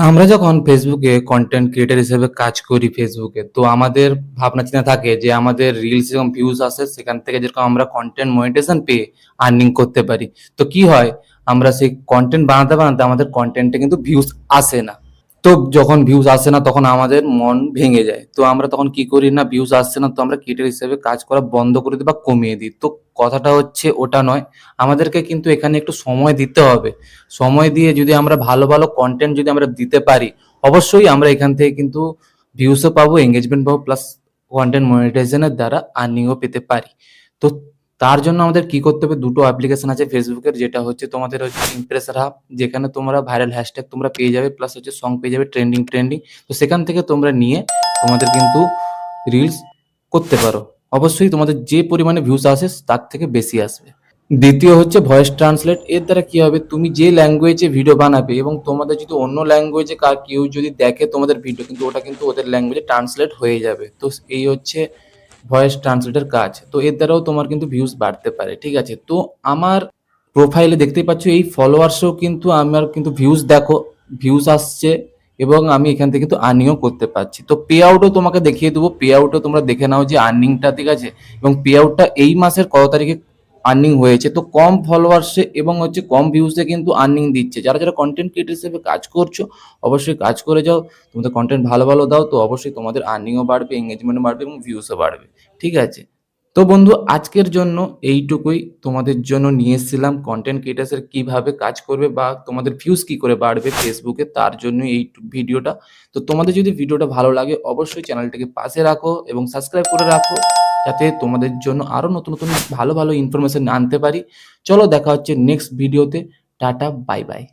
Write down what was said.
আমরা যখন ফেসবুকে কন্টেন্ট ক্রিয়েটর হিসেবে কাজ করি ফেসবুকে, তো আমাদের ভাবনা চিন্তা থাকে যে আমাদের রিলস এবং ভিউজ আসে, সেখান থেকে যেরকম আমরা কন্টেন্ট মনিটাইজেশন পেয়ে আর্নিং করতে পারি। তো কি হয়, আমরা সেই কন্টেন্ট বানাতে বানাতে আমাদের কন্টেন্টে কিন্তু ভিউজ আসে না। তো যখন ভিউজ আসে না তখন আমাদের মন ভেঙে যায়। তো আমরা তখন কি করি, না ভিউজ আসছে না তো আমরা ক্রিয়েটর হিসেবে কাজ করা বন্ধ করে দিই বা কমিয়ে দিই। তো কথাটা হচ্ছে ওটা নয়, আমাদেরকে কিন্তু এখানে একটু সময় দিতে হবে। সময় দিয়ে যদি আমরা ভালো ভালো কন্টেন্ট যদি আমরা দিতে পারি, অবশ্যই আমরা এখান থেকে কিন্তু ভিউজও পাবো, এঙ্গেজমেন্ট পাবো, প্লাস কন্টেন্ট মনিটাইজেশনের দ্বারা আর্নিংও পেতে পারি। তো তার জন্য আমাদের কি করতে হবে, দুটো অ্যাপ্লিকেশন আছে ফেসবুকের, যেটা হচ্ছে তোমাদের হচ্ছে ইমপ্রেসার হাব, যেখানে তোমরা ভাইরাল হ্যাশট্যাগ তোমরা পেয়ে যাবে, প্লাস হচ্ছে সং পেয়ে যাবে ট্রেন্ডিং ট্রেন্ডিং। তো সেখান থেকে তোমরা নিয়ে তোমাদের কিন্তু রিলস করতে পারো। অবশ্যই তোমাদের যে পরিমাণে ভিউজ আসে তার থেকে বেশি আসবে। দ্বিতীয় হচ্ছে ভয়েস ট্রান্সলেট। এর দ্বারা কি হবে, তুমি যে ল্যাঙ্গুয়েজে ভিডিও বানাবে এবং তোমাদের যদি অন্য ল্যাঙ্গুয়েজে কেউ যদি দেখে তোমাদের ভিডিও, কিন্তু ওটা কিন্তু ওদের ল্যাঙ্গুয়েজে ট্রান্সলেট হয়ে যাবে। তো এই হচ্ছে ভয়েস ট্রান্সলেটের কাজ। তো এর দ্বারাও তোমার কিন্তু ভিউজ বাড়তে পারে, ঠিক আছে। তো আমার প্রোফাইলে দেখতেই পাচ্ছ এই ফলোয়ার্সও কিন্তু আমার কিন্তু ভিউজ দেখো, ভিউজ আসছে এবং আমি এখান থেকে কিন্তু আর্নিংও করতে পারছি। তো পে আউটও তোমাকে দেখিয়ে দেবো, পে আউটও তোমরা দেখে নাও যে আর্নিংটা, ঠিক আছে। এবং পে আউটটা এই মাসের কত তারিখে আর্নিং হয়েছে। তো কম ফলোয়ার্সে এবং হচ্ছে কম ভিউজে কিন্তু আর্নিং দিচ্ছে। যারা যারা কন্টেন্ট ক্রিয়েটর হিসেবে কাজ করছো, অবশ্যই কাজ করে যাও। তোমাদের কন্টেন্ট ভালো ভালো দাও, তো অবশ্যই তোমাদের আর্নিংও বাড়বে, এঙ্গেজমেন্টও বাড়বে এবং ভিউজও বাড়বে, ঠিক আছে। তো বন্ধু, আজকের জন্য এইটুকুই তোমাদের জন্য নিয়ে এসেছিলাম কন্টেন্ট ক্রিয়েটার্সের কিভাবে কাজ করবে বা তোমাদের ভিউজ কি করে বাড়বে ফেসবুকে, তার জন্য এই ভিডিওটা। তো তোমাদের যদি ভিডিওটা ভালো লাগে অবশ্যই চ্যানেলটাকে পাশে রাখো এবং সাবস্ক্রাইব করে রাখো, যাতে তোমাদের জন্য আরো নতুন নতুন ভালো ভালো ইনফরমেশন আনতে পারি। চলো দেখা হচ্ছে নেক্সট ভিডিওতে। Tata, bye bye.